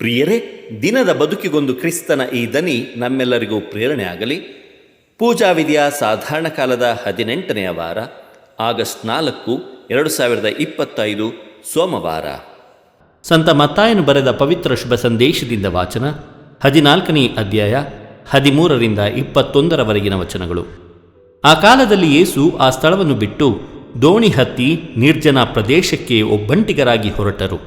ಪ್ರಿಯರೇ, ದಿನದ ಬದುಕಿಗೊಂದು ಕ್ರಿಸ್ತನ ಈ ದನಿ ನಮ್ಮೆಲ್ಲರಿಗೂ ಪ್ರೇರಣೆ ಆಗಲಿ. ಪೂಜಾ ವಿಧಿಯ ಸಾಧಾರಣ ಕಾಲದ 18ನೆಯ ವಾರ, ಆಗಸ್ಟ್ 4, 2025 ಸೋಮವಾರ. ಸಂತ ಮತ್ತಾಯನು ಬರೆದ ಪವಿತ್ರ ಶುಭ ಸಂದೇಶದಿಂದ ವಾಚನ. 14ನೇ ಅಧ್ಯಾಯ 13ರಿಂದ 21ರವರೆಗಿನ ವಚನಗಳು. ಆ ಕಾಲದಲ್ಲಿ ಯೇಸು ಆ ಸ್ಥಳವನ್ನು ಬಿಟ್ಟು ದೋಣಿ ಹತ್ತಿ ನಿರ್ಜನ ಪ್ರದೇಶಕ್ಕೆ ಒಬ್ಬಂಟಿಗರಾಗಿ ಹೊರಟರು.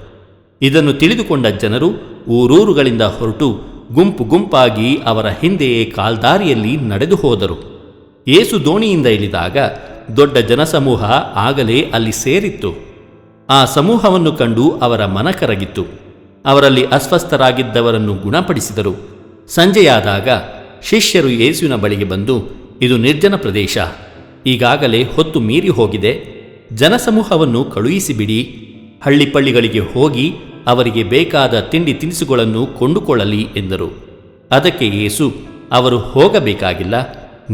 ಇದನ್ನು ತಿಳಿದುಕೊಂಡ ಜನರು ಊರೂರುಗಳಿಂದ ಹೊರಟು ಗುಂಪು ಗುಂಪಾಗಿ ಅವರ ಹಿಂದೆಯೇ ಕಾಲ್ದಾರಿಯಲ್ಲಿ ನಡೆದು ಹೋದರು. ಯೇಸು ದೋಣಿಯಿಂದ ಇಳಿದಾಗ ದೊಡ್ಡ ಜನಸಮೂಹ ಆಗಲೇ ಅಲ್ಲಿ ಸೇರಿತ್ತು. ಆ ಸಮೂಹವನ್ನು ಕಂಡು ಅವರ ಮನ ಕರಗಿತ್ತು. ಅವರಲ್ಲಿ ಅಸ್ವಸ್ಥರಾಗಿದ್ದವರನ್ನು ಗುಣಪಡಿಸಿದರು. ಸಂಜೆಯಾದಾಗ ಶಿಷ್ಯರು ಯೇಸುವಿನ ಬಳಿಗೆ ಬಂದು, ಇದು ನಿರ್ಜನ ಪ್ರದೇಶ, ಈಗಾಗಲೇ ಹೊತ್ತು ಮೀರಿ ಹೋಗಿದೆ, ಜನಸಮೂಹವನ್ನು ಕಳುಹಿಸಿಬಿಡಿ, ಹಳ್ಳಿಪಳ್ಳಿಗಳಿಗೆ ಹೋಗಿ ಅವರಿಗೆ ಬೇಕಾದ ತಿಂಡಿ ತಿನಿಸುಗಳನ್ನು ಕೊಂಡುಕೊಳ್ಳಲಿ ಎಂದರು. ಅದಕ್ಕೆ ಯೇಸು, ಅವರು ಹೋಗಬೇಕಾಗಿಲ್ಲ,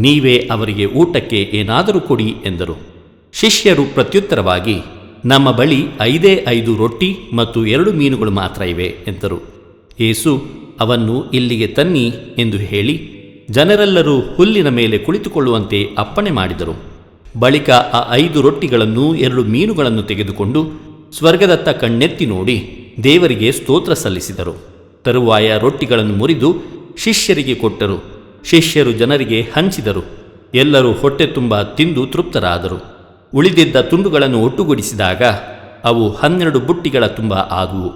ನೀವೇ ಅವರಿಗೆ ಊಟಕ್ಕೆ ಏನಾದರೂ ಕೊಡಿ ಎಂದರು. ಶಿಷ್ಯರು ಪ್ರತ್ಯುತ್ತರವಾಗಿ, ನಮ್ಮ ಬಳಿ 5 ರೊಟ್ಟಿ ಮತ್ತು 2 ಮೀನುಗಳು ಮಾತ್ರ ಇವೆ ಎಂದರು. ಯೇಸು, ಅವನ್ನು ಇಲ್ಲಿಗೆ ತನ್ನಿ ಎಂದು ಹೇಳಿ ಜನರೆಲ್ಲರೂ ಹುಲ್ಲಿನ ಮೇಲೆ ಕುಳಿತುಕೊಳ್ಳುವಂತೆ ಅಪ್ಪಣೆ ಮಾಡಿದರು. ಬಳಿಕ ಆ 5 ರೊಟ್ಟಿಗಳನ್ನು 2 ಮೀನುಗಳನ್ನು ತೆಗೆದುಕೊಂಡು ಸ್ವರ್ಗದತ್ತ ಕಣ್ಣೆತ್ತಿ ನೋಡಿ ದೇವರಿಗೆ ಸ್ತೋತ್ರ ಸಲ್ಲಿಸಿದರು. ತರುವಾಯ ರೊಟ್ಟಿಗಳನ್ನು ಮುರಿದು ಶಿಷ್ಯರಿಗೆ ಕೊಟ್ಟರು. ಶಿಷ್ಯರು ಜನರಿಗೆ ಹಂಚಿದರು. ಎಲ್ಲರೂ ಹೊಟ್ಟೆ ತುಂಬ ತಿಂದು ತೃಪ್ತರಾದರು. ಉಳಿದಿದ್ದ ತುಂಡುಗಳನ್ನು ಒಟ್ಟುಗೂಡಿಸಿದಾಗ ಅವು 12 ಬುಟ್ಟಿಗಳ ತುಂಬ ಆದುವು.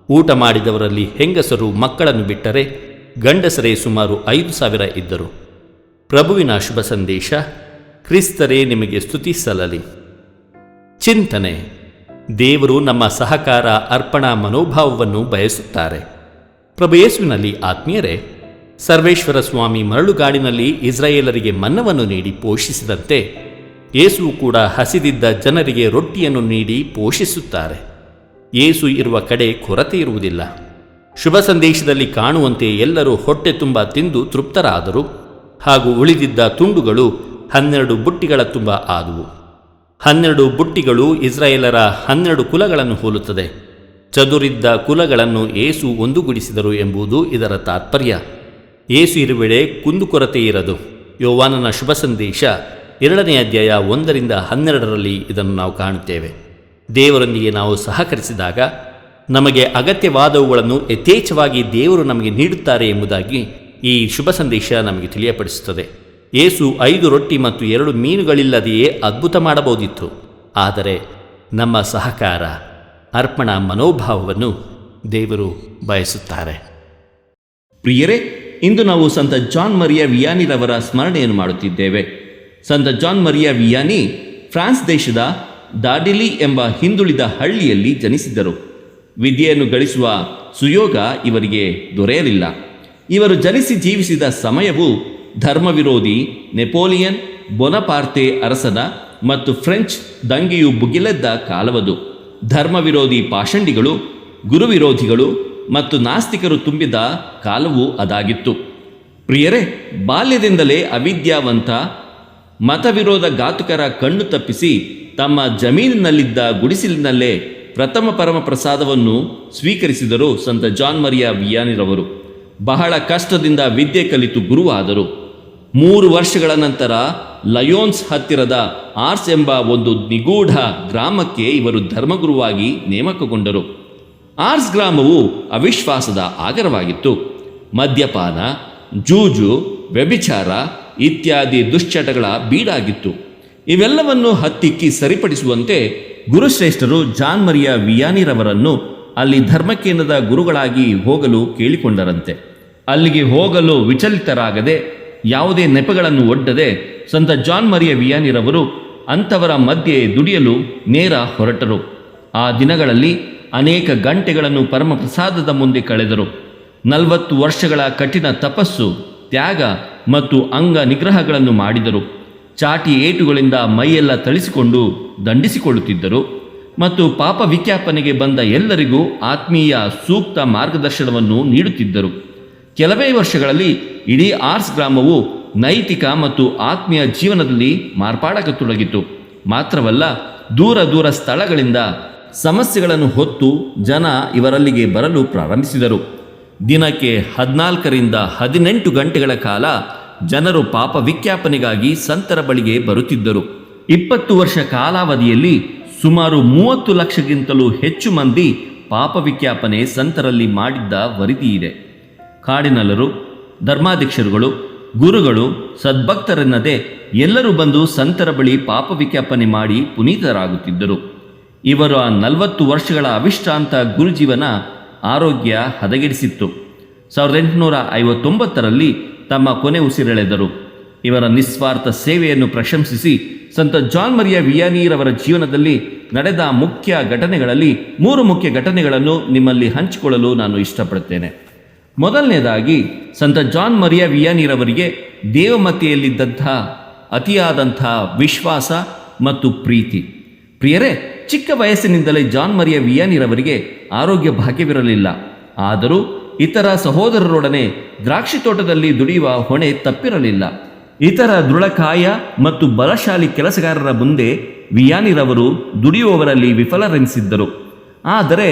ಊಟ ಮಾಡಿದವರಲ್ಲಿ ಹೆಂಗಸರು ಮಕ್ಕಳನ್ನು ಬಿಟ್ಟರೆ ಗಂಡಸರೇ ಸುಮಾರು 5,000 ಇದ್ದರು. ಪ್ರಭುವಿನ ಶುಭ ಸಂದೇಶ. ಕ್ರಿಸ್ತರೇ ನಿಮಗೆ ಸ್ತುತಿ ಸಲ್ಲಲಿ. ಚಿಂತನೆ. ದೇವರು ನಮ್ಮ ಸಹಕಾರ ಅರ್ಪಣಾ ಮನೋಭಾವವನ್ನು ಬಯಸುತ್ತಾರೆ. ಪ್ರಭು ಯೇಸುವಿನಲ್ಲಿ ಆತ್ಮೀಯರೇ, ಸರ್ವೇಶ್ವರ ಸ್ವಾಮಿ ಮರಳುಗಾಡಿನಲ್ಲಿ ಇಸ್ರಾಯೇಲರಿಗೆ ಮನ್ನವನ್ನು ನೀಡಿ ಪೋಷಿಸಿದಂತೆ ಯೇಸು ಕೂಡ ಹಸಿದಿದ್ದ ಜನರಿಗೆ ರೊಟ್ಟಿಯನ್ನು ನೀಡಿ ಪೋಷಿಸುತ್ತಾರೆ. ಯೇಸು ಇರುವ ಕಡೆ ಕೊರತೆ ಇರುವುದಿಲ್ಲ. ಶುಭ ಸಂದೇಶದಲ್ಲಿ ಕಾಣುವಂತೆ ಎಲ್ಲರೂ ಹೊಟ್ಟೆ ತುಂಬ ತಿಂದು ತೃಪ್ತರಾದರು. ಹಾಗೂ ಉಳಿದಿದ್ದ ತುಂಡುಗಳು 12 ಬುಟ್ಟಿಗಳ ತುಂಬ ಆದುವು. 12 ಬುಟ್ಟಿಗಳು ಇಸ್ರಾಯೇಲರ 12 ಕುಲಗಳನ್ನು ಹೋಲುತ್ತದೆ. ಚದುರಿದ್ದ ಕುಲಗಳನ್ನು ಯೇಸು ಒಂದುಗೂಡಿಸಿದರು ಎಂಬುದು ಇದರ ತಾತ್ಪರ್ಯ. ಯೇಸು ಇರುವೆಡೆ ಕುಂದುಕೊರತೆ ಇರದು. ಯೋವಾನನ ಶುಭ ಸಂದೇಶ 2ನೇ ಅಧ್ಯಾಯ 1ರಿಂದ 12ರಲ್ಲಿ ಇದನ್ನು ನಾವು ಕಾಣುತ್ತೇವೆ. ದೇವರೊಂದಿಗೆ ನಾವು ಸಹಕರಿಸಿದಾಗ ನಮಗೆ ಅಗತ್ಯವಾದವುಗಳನ್ನು ಯಥೇಚ್ಛವಾಗಿ ದೇವರು ನಮಗೆ ನೀಡುತ್ತಾರೆ ಎಂಬುದಾಗಿ ಈ ಶುಭ ಸಂದೇಶ ನಮಗೆ ತಿಳಿಯಪಡಿಸುತ್ತದೆ. ಯೇಸು 5 ರೊಟ್ಟಿ ಮತ್ತು 2 ಮೀನುಗಳಿಲ್ಲದೆಯೇ ಅದ್ಭುತ ಮಾಡಬಹುದಿತ್ತು. ಆದರೆ ನಮ್ಮ ಸಹಕಾರ ಅರ್ಪಣಾ ಮನೋಭಾವವನ್ನು ದೇವರು ಬಯಸುತ್ತಾರೆ. ಪ್ರಿಯರೇ, ಇಂದು ನಾವು ಸಂತ ಜಾನ್ ಮರಿಯ ವಿಯಾನಿರವರ ಸ್ಮರಣೆಯನ್ನು ಮಾಡುತ್ತಿದ್ದೇವೆ. ಸಂತ ಜಾನ್ ಮರಿಯ ವಿಯಾನಿ ಫ್ರಾನ್ಸ್ ದೇಶದ ದಾರ್ಡಿಲಿ ಎಂಬ ಹಿಂದುಳಿದ ಹಳ್ಳಿಯಲ್ಲಿ ಜನಿಸಿದರು. ವಿದ್ಯೆಯನ್ನು ಗಳಿಸುವ ಸುಯೋಗ ಇವರಿಗೆ ದೊರೆಯಲಿಲ್ಲ. ಇವರು ಜನಿಸಿ ಜೀವಿಸಿದ ಸಮಯವು ಧರ್ಮವಿರೋಧಿ ನೆಪೋಲಿಯನ್ ಬೊನಪಾರ್ತೆ ಅರಸನ ಮತ್ತು ಫ್ರೆಂಚ್ ದಂಗೆಯು ಭುಗಿಲೆದ್ದ ಕಾಲವದು. ಧರ್ಮವಿರೋಧಿ ಪಾಷಂಡಿಗಳು, ಗುರುವಿರೋಧಿಗಳು ಮತ್ತು ನಾಸ್ತಿಕರು ತುಂಬಿದ ಕಾಲವೂ ಅದಾಗಿತ್ತು. ಪ್ರಿಯರೇ, ಬಾಲ್ಯದಿಂದಲೇ ಅವಿದ್ಯಾವಂತ ಮತವಿರೋಧ ಘಾತುಕರ ಕಣ್ಣು ತಪ್ಪಿಸಿ ತಮ್ಮ ಜಮೀನಿನಲ್ಲಿದ್ದ ಗುಡಿಸಿಲಿನಲ್ಲೇ ಪ್ರಥಮ ಪರಮ ಪ್ರಸಾದವನ್ನು ಸ್ವೀಕರಿಸಿದರು ಸಂತ ಜಾನ್ ಮರಿಯ ವಿಯಾನಿರವರು. ಬಹಳ ಕಷ್ಟದಿಂದ ವಿದ್ಯೆ ಕಲಿತು ಗುರುವಾದರು. 3 ವರ್ಷಗಳ ನಂತರ ಲಯೋನ್ಸ್ ಹತ್ತಿರದ ಆರ್ಸ್ ಎಂಬ ಒಂದು ನಿಗೂಢ ಗ್ರಾಮಕ್ಕೆ ಇವರು ಧರ್ಮಗುರುವಾಗಿ ನೇಮಕಗೊಂಡರು. ಆರ್ಸ್ ಗ್ರಾಮವು ಅವಿಶ್ವಾಸದ ಆಗರವಾಗಿತ್ತು. ಮದ್ಯಪಾನ, ಜೂಜು, ವ್ಯಭಿಚಾರ ಇತ್ಯಾದಿ ದುಶ್ಚಟಗಳ ಬೀಡಾಗಿತ್ತು. ಇವೆಲ್ಲವನ್ನು ಹತ್ತಿಕ್ಕಿ ಸರಿಪಡಿಸುವಂತೆ ಗುರುಶ್ರೇಷ್ಠರು ಜಾನ್ ಮರಿಯ ವಿಯಾನಿರವರನ್ನು ಅಲ್ಲಿ ಧರ್ಮಕೇಂದ್ರದ ಗುರುಗಳಾಗಿ ಹೋಗಲು ಕೇಳಿಕೊಂಡರಂತೆ. ಅಲ್ಲಿಗೆ ಹೋಗಲು ವಿಚಲಿತರಾಗದೆ, ಯಾವುದೇ ನೆಪಗಳನ್ನು ಒಡ್ಡದೆ ಸಂತ ಜಾನ್ ಮರಿಯ ವಿಯಾನಿರವರು ಅಂಥವರ ಮಧ್ಯೆ ದುಡಿಯಲು ನೇರ ಹೊರಟರು. ಆ ದಿನಗಳಲ್ಲಿ ಅನೇಕ ಗಂಟೆಗಳನ್ನು ಪರಮಪ್ರಸಾದದ ಮುಂದೆ ಕಳೆದರು. 40 ವರ್ಷಗಳ ಕಠಿಣ ತಪಸ್ಸು, ತ್ಯಾಗ ಮತ್ತು ಅಂಗ ನಿಗ್ರಹಗಳನ್ನು ಮಾಡಿದರು. ಚಾಟಿ ಏಟುಗಳಿಂದ ಮೈಯೆಲ್ಲ ಥಳಿಸಿಕೊಂಡು ದಂಡಿಸಿಕೊಳ್ಳುತ್ತಿದ್ದರು ಮತ್ತು ಪಾಪ ವಿಜ್ಞಾಪನೆಗೆ ಬಂದ ಎಲ್ಲರಿಗೂ ಆತ್ಮೀಯ ಸೂಕ್ತ ಮಾರ್ಗದರ್ಶನವನ್ನು ನೀಡುತ್ತಿದ್ದರು. ಕೆಲವೇ ವರ್ಷಗಳಲ್ಲಿ ಇಡೀ ಆರ್ಸ್ ಗ್ರಾಮವು ನೈತಿಕ ಮತ್ತು ಆತ್ಮೀಯ ಜೀವನದಲ್ಲಿ ಮಾರ್ಪಾಡಾಗತೊಡಗಿತು. ಮಾತ್ರವಲ್ಲ, ದೂರ ದೂರ ಸ್ಥಳಗಳಿಂದ ಸಮಸ್ಯೆಗಳನ್ನು ಹೊತ್ತು ಜನ ಇವರಲ್ಲಿಗೆ ಬರಲು ಪ್ರಾರಂಭಿಸಿದರು. ದಿನಕ್ಕೆ 14ರಿಂದ 18 ಗಂಟೆಗಳ ಕಾಲ ಜನರು ಪಾಪ ವಿಜ್ಞಾಪನೆಗಾಗಿ ಸಂತರ ಬಳಿಗೆ ಬರುತ್ತಿದ್ದರು. 20 ವರ್ಷ ಕಾಲಾವಧಿಯಲ್ಲಿ ಸುಮಾರು 30 ಲಕ್ಷಕ್ಕಿಂತಲೂ ಹೆಚ್ಚು ಮಂದಿ ಪಾಪ ವಿಜ್ಞಾಪನೆ ಸಂತರಲ್ಲಿ ಮಾಡಿದ್ದ ವರದಿ ಇದೆ. ಕಾರ್ಡಿನಲರು, ಧರ್ಮಾಧ್ಯಕ್ಷರುಗಳು, ಗುರುಗಳು, ಸದ್ಭಕ್ತರೆನ್ನದೇ ಎಲ್ಲರೂ ಬಂದು ಸಂತರ ಬಳಿ ಪಾಪ ವಿಜ್ಞಾಪನೆ ಮಾಡಿ ಪುನೀತರಾಗುತ್ತಿದ್ದರು. ಇವರ 40 ವರ್ಷಗಳ ಅವಿಶ್ರಾಂತ ಗುರುಜೀವನ ಆರೋಗ್ಯ ಹದಗೆಡಿಸಿತ್ತು. 1859ರಲ್ಲಿ ತಮ್ಮ ಕೊನೆ ಉಸಿರೆಳೆದರು. ಇವರ ನಿಸ್ವಾರ್ಥ ಸೇವೆಯನ್ನು ಪ್ರಶಂಸಿಸಿ ಸಂತ ಜಾನ್ ಮರಿಯ ವಿಯಾನಿರವರ ಜೀವನದಲ್ಲಿ ನಡೆದ ಮುಖ್ಯ ಘಟನೆಗಳಲ್ಲಿ 3 ಮುಖ್ಯ ಘಟನೆಗಳನ್ನು ನಿಮ್ಮಲ್ಲಿ ಹಂಚಿಕೊಳ್ಳಲು ನಾನು ಇಷ್ಟಪಡುತ್ತೇನೆ. ಮೊದಲನೇದಾಗಿ, ಸಂತ ಜಾನ್ ಮರಿಯ ವಿಯಾನಿರವರಿಗೆ ದೇವಮತೆಯಲ್ಲಿದ್ದಂಥ ಅತಿಯಾದಂಥ ವಿಶ್ವಾಸ ಮತ್ತು ಪ್ರೀತಿ. ಪ್ರಿಯರೇ, ಚಿಕ್ಕ ವಯಸ್ಸಿನಿಂದಲೇ ಜಾನ್ ಮರಿಯ ವಿಯಾನಿರವರಿಗೆ ಆರೋಗ್ಯ ಭಾಗ್ಯವಿರಲಿಲ್ಲ. ಆದರೂ ಇತರ ಸಹೋದರರೊಡನೆ ದ್ರಾಕ್ಷಿ ತೋಟದಲ್ಲಿ ದುಡಿಯುವ ಹೊಣೆ ತಪ್ಪಿರಲಿಲ್ಲ. ಇತರ ದೃಢಕಾಯ ಮತ್ತು ಬಲಶಾಲಿ ಕೆಲಸಗಾರರ ಮುಂದೆ ವಿಯಾನಿರವರು ದುಡಿಯುವವರಲ್ಲಿ ವಿಫಲರೆನಿಸಿದ್ದರು. ಆದರೆ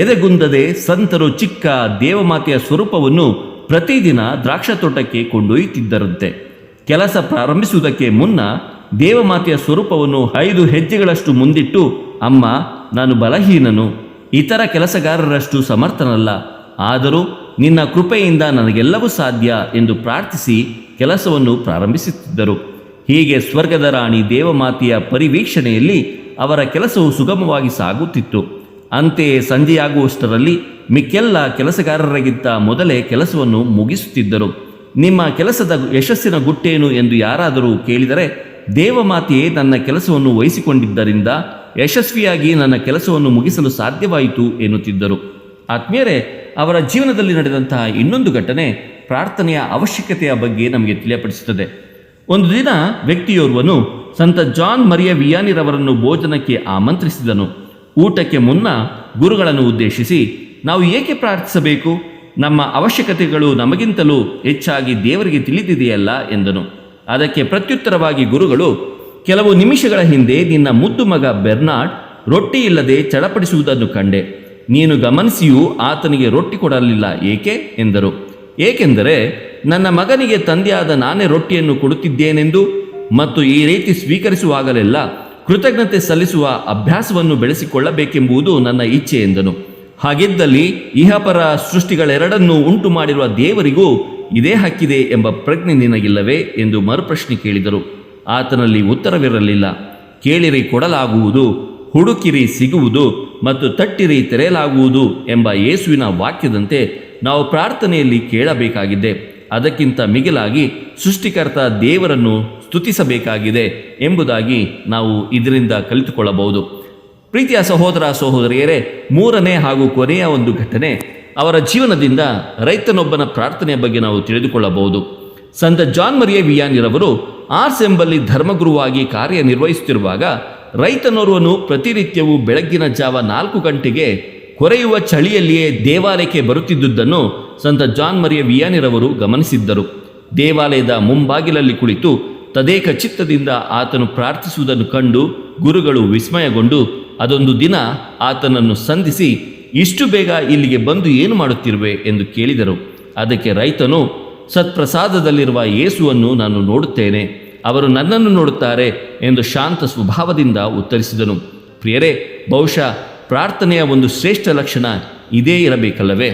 ಎದೆಗುಂದದೆ ಸಂತರು ಚಿಕ್ಕ ದೇವಮಾತೆಯ ಸ್ವರೂಪವನ್ನು ಪ್ರತಿದಿನ ದ್ರಾಕ್ಷ ತೋಟಕ್ಕೆ ಕೊಂಡೊಯ್ಯುತ್ತಿದ್ದರಂತೆ. ಕೆಲಸ ಪ್ರಾರಂಭಿಸುವುದಕ್ಕೆ ಮುನ್ನ ದೇವಮಾತೆಯ ಸ್ವರೂಪವನ್ನು 5 ಹೆಜ್ಜೆಗಳಷ್ಟು ಮುಂದಿಟ್ಟು, ಅಮ್ಮ, ನಾನು ಬಲಹೀನನು, ಇತರ ಕೆಲಸಗಾರರಷ್ಟು ಸಮರ್ಥನಲ್ಲ, ಆದರೂ ನಿನ್ನ ಕೃಪೆಯಿಂದ ನನಗೆಲ್ಲವೂ ಸಾಧ್ಯ ಎಂದು ಪ್ರಾರ್ಥಿಸಿ ಕೆಲಸವನ್ನು ಪ್ರಾರಂಭಿಸುತ್ತಿದ್ದರು. ಹೀಗೆ ಸ್ವರ್ಗದ ರಾಣಿ ದೇವಮಾತೆಯ ಪರಿವೀಕ್ಷಣೆಯಲ್ಲಿ ಅವರ ಕೆಲಸವು ಸುಗಮವಾಗಿ ಸಾಗುತ್ತಿತ್ತು. ಅಂತೆಯೇ ಸಂಜೆಯಾಗುವಷ್ಟರಲ್ಲಿ ಮಿಕ್ಕೆಲ್ಲ ಕೆಲಸಗಾರರಿಗಿಂತ ಮೊದಲೇ ಕೆಲಸವನ್ನು ಮುಗಿಸುತ್ತಿದ್ದರು. ನಿಮ್ಮ ಕೆಲಸದ ಯಶಸ್ಸಿನ ಗುಟ್ಟೇನು ಎಂದು ಯಾರಾದರೂ ಕೇಳಿದರೆ, ದೇವಮಾತೆಯೇ ನನ್ನ ಕೆಲಸವನ್ನು ವಹಿಸಿಕೊಂಡಿದ್ದರಿಂದ ಯಶಸ್ವಿಯಾಗಿ ನನ್ನ ಕೆಲಸವನ್ನು ಮುಗಿಸಲು ಸಾಧ್ಯವಾಯಿತು ಎನ್ನುತ್ತಿದ್ದರು. ಆತ್ಮೀಯರೇ, ಅವರ ಜೀವನದಲ್ಲಿ ನಡೆದಂತಹ ಇನ್ನೊಂದು ಘಟನೆ ಪ್ರಾರ್ಥನೆಯ ಅವಶ್ಯಕತೆಯ ಬಗ್ಗೆ ನಮಗೆ ತಿಳಿಯಪಡಿಸುತ್ತದೆ. ಒಂದು ದಿನ ವ್ಯಕ್ತಿಯೋರ್ವನು ಸಂತ ಜಾನ್ ಮರಿಯ ವಿಯಾನಿರವರನ್ನು ಭೋಜನಕ್ಕೆ ಆಮಂತ್ರಿಸಿದನು. ಊಟಕ್ಕೆ ಮುನ್ನ ಗುರುಗಳನ್ನು ಉದ್ದೇಶಿಸಿ, ನಾವು ಏಕೆ ಪ್ರಾರ್ಥಿಸಬೇಕು? ನಮ್ಮ ಅವಶ್ಯಕತೆಗಳು ನಮಗಿಂತಲೂ ಹೆಚ್ಚಾಗಿ ದೇವರಿಗೆ ತಿಳಿದಿದೆಯಲ್ಲ ಎಂದನು. ಅದಕ್ಕೆ ಪ್ರತ್ಯುತ್ತರವಾಗಿ ಗುರುಗಳು, ಕೆಲವು ನಿಮಿಷಗಳ ಹಿಂದೆ ನಿನ್ನ ಮುದ್ದು ಮಗ ಬೆರ್ನಾರ್ಡ್ ರೊಟ್ಟಿ ಇಲ್ಲದೆ ಚಡಪಡಿಸುವುದನ್ನು ಕಂಡೆ. ನೀನು ಗಮನಿಸಿಯೂ ಆತನಿಗೆ ರೊಟ್ಟಿ ಕೊಡಲಿಲ್ಲ, ಏಕೆ ಎಂದರು. ಏಕೆಂದರೆ ನನ್ನ ಮಗನಿಗೆ ತಂದೆಯಾದ ನಾನೇ ರೊಟ್ಟಿಯನ್ನು ಕೊಡುತ್ತಿದ್ದೇನೆಂದು ಮತ್ತು ಈ ರೀತಿ ಸ್ವೀಕರಿಸುವಾಗಲೆಲ್ಲ ಕೃತಜ್ಞತೆ ಸಲ್ಲಿಸುವ ಅಭ್ಯಾಸವನ್ನು ಬೆಳೆಸಿಕೊಳ್ಳಬೇಕೆಂಬುದು ನನ್ನ ಇಚ್ಛೆ ಎಂದನು. ಹಾಗಿದ್ದಲ್ಲಿ ಇಹಪರ ಸೃಷ್ಟಿಗಳೆರಡನ್ನೂ ಉಂಟು ಮಾಡಿರುವ ದೇವರಿಗೂ ಇದೇ ಹಕ್ಕಿದೆ ಎಂಬ ಪ್ರಜ್ಞೆ ನಿನಗಿಲ್ಲವೇ ಎಂದು ಮರುಪ್ರಶ್ನೆ ಕೇಳಿದರು. ಆತನಲ್ಲಿ ಉತ್ತರವಿರಲಿಲ್ಲ. ಕೇಳಿರಿ ಕೊಡಲಾಗುವುದು, ಹುಡುಕಿರಿ ಸಿಗುವುದು ಮತ್ತು ತಟ್ಟಿರಿ ತೆರೆಯಲಾಗುವುದು ಎಂಬ ಯೇಸುವಿನ ವಾಕ್ಯದಂತೆ ನಾವು ಪ್ರಾರ್ಥನೆಯಲ್ಲಿ ಕೇಳಬೇಕಾಗಿದೆ. ಅದಕ್ಕಿಂತ ಮಿಗಿಲಾಗಿ ಸೃಷ್ಟಿಕರ್ತ ದೇವರನ್ನು ಸ್ತುತಿಸಬೇಕಾಗಿದೆ ಎಂಬುದಾಗಿ ನಾವು ಇದರಿಂದ ಕಲಿತುಕೊಳ್ಳಬಹುದು. ಪ್ರೀತಿಯ ಸಹೋದರ ಸಹೋದರಿಯರೇ, 3ನೇ ಹಾಗೂ ಕೊನೆಯ ಒಂದು ಘಟನೆ ಅವರ ಜೀವನದಿಂದ ರೈತನೊಬ್ಬನ ಪ್ರಾರ್ಥನೆಯ ಬಗ್ಗೆ ನಾವು ತಿಳಿದುಕೊಳ್ಳಬಹುದು. ಸಂತ ಜಾನ್ ಮರಿಯ ವಿಯಾನಿರವರು ಆರ್ಸ್ ಎಂಬಲ್ಲಿ ಧರ್ಮಗುರುವಾಗಿ ಕಾರ್ಯನಿರ್ವಹಿಸುತ್ತಿರುವಾಗ ರೈತನೋರ್ವನು ಪ್ರತಿನಿತ್ಯವೂ ಬೆಳಗ್ಗಿನ ಜಾವ 4 ಗಂಟೆಗೆ ಕೊರೆಯುವ ಚಳಿಯಲ್ಲಿಯೇ ದೇವಾಲಯಕ್ಕೆ ಬರುತ್ತಿದ್ದುದನ್ನು ಸಂತ ಜಾನ್ ಮರಿಯ ವಿಯಾನಿರವರು ಗಮನಿಸಿದ್ದರು. ದೇವಾಲಯದ ಮುಂಬಾಗಿಲಲ್ಲಿ ಕುಳಿತು ತದೇಕ ಚಿತ್ತದಿಂದ ಆತನು ಪ್ರಾರ್ಥಿಸುವುದನ್ನು ಕಂಡು ಗುರುಗಳು ವಿಸ್ಮಯಗೊಂಡು ಅದೊಂದು ದಿನ ಆತನನ್ನು ಸಂಧಿಸಿ, ಇಷ್ಟು ಬೇಗ ಇಲ್ಲಿಗೆ ಬಂದು ಏನು ಮಾಡುತ್ತಿರುವೆ ಎಂದು ಕೇಳಿದರು. ಅದಕ್ಕೆ ರೈತನು, ಸತ್ಪ್ರಸಾದದಲ್ಲಿರುವ ಯೇಸುವನ್ನು ನಾನು ನೋಡುತ್ತೇನೆ, ಅವರು ನನ್ನನ್ನು ನೋಡುತ್ತಾರೆ ಎಂದು ಶಾಂತ ಸ್ವಭಾವದಿಂದ ಉತ್ತರಿಸಿದನು. ಪ್ರಿಯರೇ, ಬಹುಶಃ ಪ್ರಾರ್ಥನೆಯ ಒಂದು ಶ್ರೇಷ್ಠ ಲಕ್ಷಣ ಇದೇ ಇರಬೇಕಲ್ಲವೇ?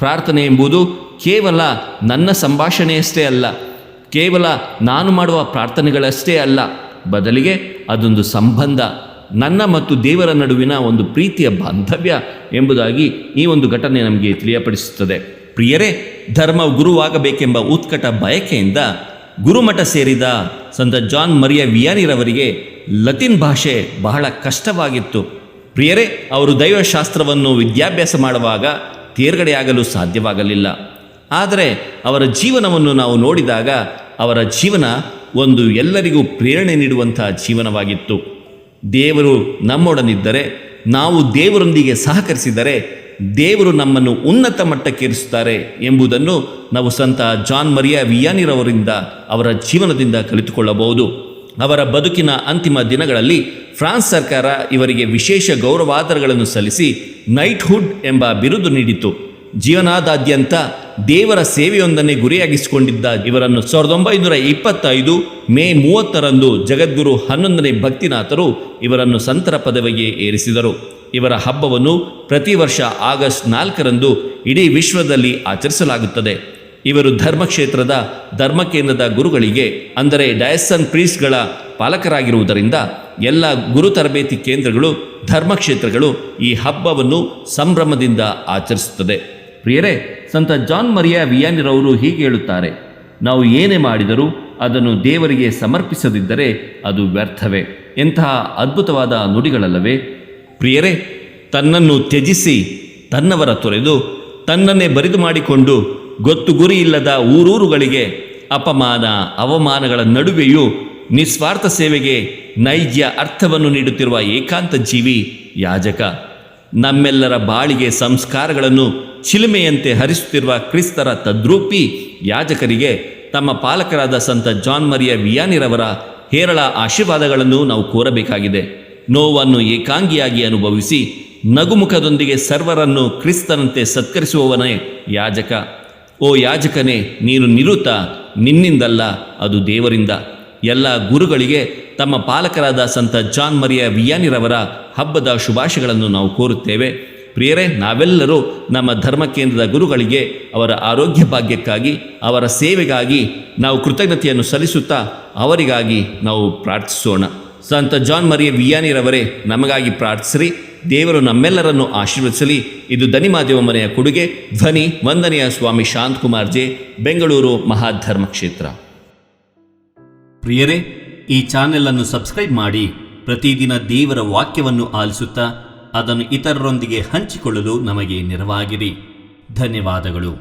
ಪ್ರಾರ್ಥನೆ ಎಂಬುದು ಕೇವಲ ನನ್ನ ಸಂಭಾಷಣೆಯಷ್ಟೇ ಅಲ್ಲ, ಕೇವಲ ನಾನು ಮಾಡುವ ಪ್ರಾರ್ಥನೆಗಳಷ್ಟೇ ಅಲ್ಲ, ಬದಲಿಗೆ ಅದೊಂದು ಸಂಬಂಧ, ನನ್ನ ಮತ್ತು ದೇವರ ನಡುವಿನ ಒಂದು ಪ್ರೀತಿಯ ಬಾಂಧವ್ಯ ಎಂಬುದಾಗಿ ಈ ಒಂದು ಘಟನೆ ನಮಗೆ ತಿಳಿಯಪಡಿಸುತ್ತದೆ. ಪ್ರಿಯರೇ, ಧರ್ಮ ಗುರುವಾಗಬೇಕೆಂಬ ಉತ್ಕಟ ಬಯಕೆಯಿಂದ ಗುರುಮಠ ಸೇರಿದ ಸಂತ ಜಾನ್ ಮರಿಯ ವಿಯಾನಿರವರಿಗೆ ಲತಿನ್ ಭಾಷೆ ಬಹಳ ಕಷ್ಟವಾಗಿತ್ತು. ಪ್ರಿಯರೇ, ಅವರು ದೈವಶಾಸ್ತ್ರವನ್ನು ವಿದ್ಯಾಭ್ಯಾಸ ಮಾಡುವಾಗ ತೇರ್ಗಡೆಯಾಗಲು ಸಾಧ್ಯವಾಗಲಿಲ್ಲ. ಆದರೆ ಅವರ ಜೀವನವನ್ನು ನಾವು ನೋಡಿದಾಗ ಅವರ ಜೀವನ ಒಂದು ಎಲ್ಲರಿಗೂ ಪ್ರೇರಣೆ ನೀಡುವಂಥ ಜೀವನವಾಗಿತ್ತು. ದೇವರು ನಮ್ಮೊಡನಿದ್ದರೆ, ನಾವು ದೇವರೊಂದಿಗೆ ಸಹಕರಿಸಿದರೆ ದೇವರು ನಮ್ಮನ್ನು ಉನ್ನತ ಮಟ್ಟಕ್ಕೇರಿಸುತ್ತಾರೆ ಎಂಬುದನ್ನು ನಾವು ಸಂತ ಜಾನ್ ಮರಿಯ ವಿಯಾನಿರವರಿಂದ ಅವರ ಜೀವನದಿಂದ ಕಲಿತುಕೊಳ್ಳಬಹುದು. ಅವರ ಬದುಕಿನ ಅಂತಿಮ ದಿನಗಳಲ್ಲಿ ಫ್ರಾನ್ಸ್ ಸರ್ಕಾರ ಇವರಿಗೆ ವಿಶೇಷ ಗೌರವಾದರಗಳನ್ನು ಸಲ್ಲಿಸಿ ನೈಟ್ಹುಡ್ ಎಂಬ ಬಿರುದು ನೀಡಿತು. ಜೀವನಾದಾದ್ಯಂತ ದೇವರ ಸೇವೆಯೊಂದನ್ನೇ ಗುರಿಯಾಗಿಸಿಕೊಂಡಿದ್ದ ಇವರನ್ನು 1925 ಮೇ 30ರಂದು ಜಗದ್ಗುರು 11ನೇ ಭಕ್ತಿನಾಥರು ಇವರನ್ನು ಸಂತರ ಪದವಿಗೆ ಏರಿಸಿದರು. ಇವರ ಹಬ್ಬವನ್ನು ಪ್ರತಿ ವರ್ಷ ಆಗಸ್ಟ್ 4ರಂದು ಇಡೀ ವಿಶ್ವದಲ್ಲಿ ಆಚರಿಸಲಾಗುತ್ತದೆ. ಇವರು ಧರ್ಮಕ್ಷೇತ್ರದ ಧರ್ಮಕೇಂದ್ರದ ಗುರುಗಳಿಗೆ ಅಂದರೆ ಡಯಸನ್ ಪ್ರೀಸ್ಟ್ಗಳ ಪಾಲಕರಾಗಿರುವುದರಿಂದ ಎಲ್ಲ ಗುರು ತರಬೇತಿ ಕೇಂದ್ರಗಳು ಧರ್ಮಕ್ಷೇತ್ರಗಳು ಈ ಹಬ್ಬವನ್ನು ಸಂಭ್ರಮದಿಂದ ಆಚರಿಸುತ್ತದೆ. ಪ್ರಿಯರೇ, ಸಂತ ಜಾನ್ ಮರಿಯಾ ವಿಯಾನಿರವರು ಹೀಗೆ ಹೇಳುತ್ತಾರೆ, ನಾವು ಏನೇ ಮಾಡಿದರೂ ಅದನ್ನು ದೇವರಿಗೆ ಸಮರ್ಪಿಸದಿದ್ದರೆ ಅದು ವ್ಯರ್ಥವೇ. ಎಂತಹ ಅದ್ಭುತವಾದ ನುಡಿಗಳಲ್ಲವೇ? ಪ್ರಿಯರೇ, ತನ್ನನ್ನು ತ್ಯಜಿಸಿ ತನ್ನವರ ತೊರೆದು ತನ್ನನ್ನೇ ಬರಿದು ಮಾಡಿಕೊಂಡು ಗೊತ್ತು ಗುರಿ ಇಲ್ಲದ ಊರೂರುಗಳಿಗೆ ಅಪಮಾನ ಅವಮಾನಗಳ ನಡುವೆಯೂ ನಿಸ್ವಾರ್ಥ ಸೇವೆಗೆ ನೈಜ ಅರ್ಥವನ್ನು ನೀಡುತ್ತಿರುವ ಏಕಾಂತ ಜೀವಿ ಯಾಜಕ. ನಮ್ಮೆಲ್ಲರ ಬಾಳಿಗೆ ಸಂಸ್ಕಾರಗಳನ್ನು ಚಿಲುಮೆಯಂತೆ ಹರಿಸುತ್ತಿರುವ ಕ್ರಿಸ್ತರ ತದ್ರೂಪಿ ಯಾಜಕರಿಗೆ ತಮ್ಮ ಪಾಲಕರಾದ ಸಂತ ಜಾನ್ ಮರಿಯಾ ವಿಯಾನಿರವರ ಹೇರಳ ಆಶೀರ್ವಾದಗಳನ್ನು ನಾವು ಕೋರಬೇಕಾಗಿದೆ. ನೋವನ್ನು ಏಕಾಂಗಿಯಾಗಿ ಅನುಭವಿಸಿ ನಗುಮುಖದೊಂದಿಗೆ ಸರ್ವರನ್ನು ಕ್ರಿಸ್ತನಂತೆ ಸತ್ಕರಿಸುವವನೇ ಯಾಜಕ. ಓ ಯಾಜಕನೇ, ನೀನು ನಿರುತ, ನಿನ್ನಿಂದಲ್ಲ, ಅದು ದೇವರಿಂದ. ಎಲ್ಲ ಗುರುಗಳಿಗೆ ತಮ್ಮ ಪಾಲಕರಾದ ಸಂತ ಜಾನ್ ಮರಿಯಾ ವಿಯಾನಿರವರ ಹಬ್ಬದ ಶುಭಾಶಯಗಳನ್ನು ನಾವು ಕೋರುತ್ತೇವೆ. ಪ್ರಿಯರೇ, ನಾವೆಲ್ಲರೂ ನಮ್ಮ ಧರ್ಮಕೇಂದ್ರದ ಗುರುಗಳಿಗೆ ಅವರ ಆರೋಗ್ಯ ಭಾಗ್ಯಕ್ಕಾಗಿ ಅವರ ಸೇವೆಗಾಗಿ ನಾವು ಕೃತಜ್ಞತೆಯನ್ನು ಸಲ್ಲಿಸುತ್ತಾ ಅವರಿಗಾಗಿ ನಾವು ಪ್ರಾರ್ಥಿಸೋಣ. ಸಂತ ಜಾನ್ ಮರಿಯಾ ವಿಯಾನಿರವರೇ, ನಮಗಾಗಿ ಪ್ರಾರ್ಥಿಸಿರಿ. ದೇವರು ನಮ್ಮೆಲ್ಲರನ್ನು ಆಶೀರ್ವದಿಸಲಿ. ಇದು ದನಿಮಾದೇವ ಮನೆಯ ಕೊಡುಗೆ. ಧ್ವನಿ ವಂದನೆಯ ಸ್ವಾಮಿ ಶಾಂತಕುಮಾರ್ ಜೆ, ಬೆಂಗಳೂರು ಮಹಾಧರ್ಮ ಕ್ಷೇತ್ರ. ಪ್ರಿಯರೇ, ಈ ಚಾನೆಲ್ ಅನ್ನು ಸಬ್ಸ್ಕ್ರೈಬ್ ಮಾಡಿ ಪ್ರತಿದಿನ ದೇವರ ವಾಕ್ಯವನ್ನು ಆಲಿಸುತ್ತಾ ಅದನ್ನು ಇತರರೊಂದಿಗೆ ಹಂಚಿಕೊಳ್ಳಲು ನಮಗೆ ನೆರವಾಗಿರಿ. ಧನ್ಯವಾದಗಳು.